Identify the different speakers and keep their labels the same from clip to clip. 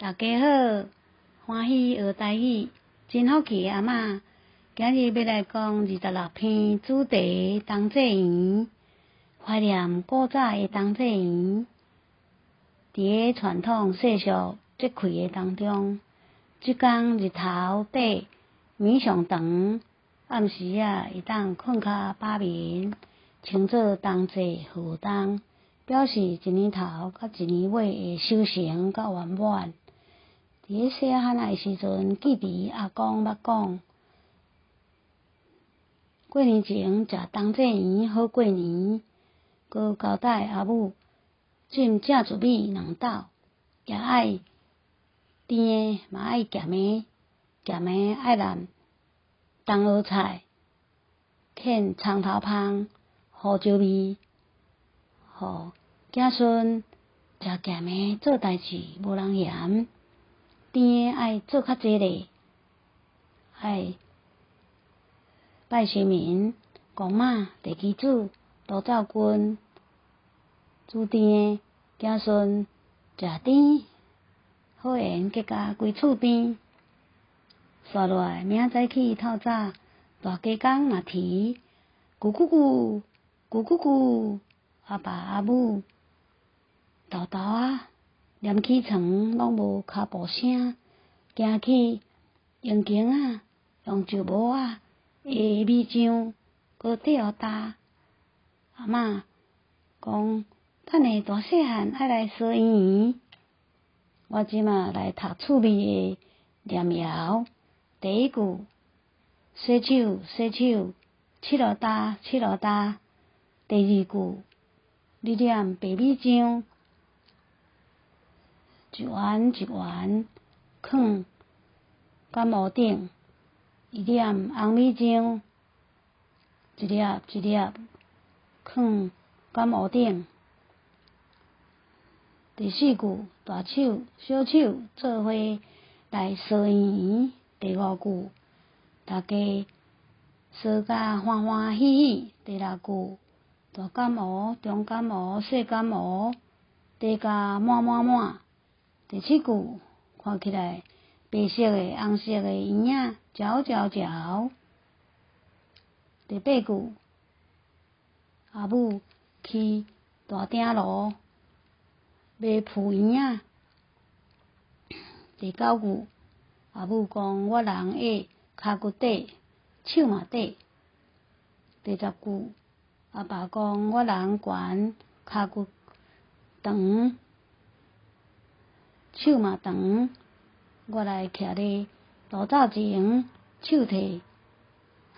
Speaker 1: 大家好，欢喜学台语，真好奇阿嬷，今日要来讲26篇主题同济园，怀念古早的同济园。伫个传统习俗节气的当中，即天日头短，暝上长，暗时会当困较饱眠，称作同济赴冬，表示一年头甲一年尾的收成甲圆满。伫个细汉仔的时阵，记伫阿公捌讲，过年前食同济圆好过年，佮交代阿母浸正糯米2斗，也爱甜的，嘛爱咸的，咸的爱淋冬芽菜，芡葱头芳、胡椒味，互子孙食咸的做代志无人嫌。甜的爱做较济咧，爱拜神明、公妈、地基主、土灶君，煮甜的，子孙食甜，好缘结甲规厝甜。刷落来，明仔早起透早，大家公嘛啼，咕咕咕，咕咕咕，阿爸阿母豆豆啊，念起床拢无脚步声，行去用间仔，用石磨仔下米浆，搁缀互焦。阿嬷讲，等下大细汉爱来烧圆圆。我即马来读趣味的念谣。第一句，洗手洗手，拭落焦拭落焦。第二句，你念白米浆，一圆一圆放感冒顶，伊念红米浆，一粒一粒放感冒顶。第四句，大手小手做伙来烧圆圆。第五句，大家烧甲欢欢喜喜。第六句，大感冒、中感冒、小感冒，茶甲满满满。第七句，看起来白色的、红色的圆仔嚼嚼嚼。第八句，阿母去大鼎炉买铺圆仔。第九句，阿母讲我人下骹骨短，手嘛短。第十句，阿爸讲我人悬，骹骨长，手嘛长。我来徛咧炉灶前，手摕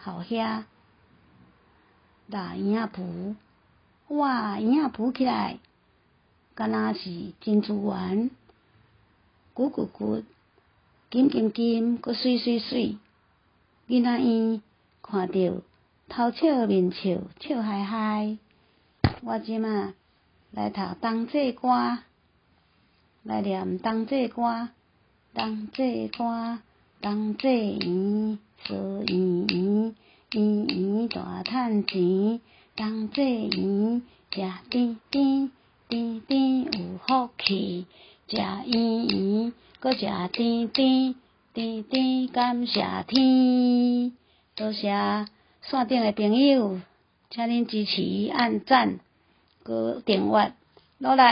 Speaker 1: 后遐拉圆仔脯，哇，圆仔脯起来，敢若是真自然，鼓鼓鼓。金金金，佮水水水，囡仔院看着头笑面笑，笑嗨嗨。我即马来读同济歌，来念同济歌。同济歌，同济圆，烧圆圆，圆圆大趁钱。同济圆，食甜甜，甜甜有福气。食圆圆，搁食甜甜，甜甜感谢天。多谢线顶的朋友，请恁支持按赞，搁订阅，努力。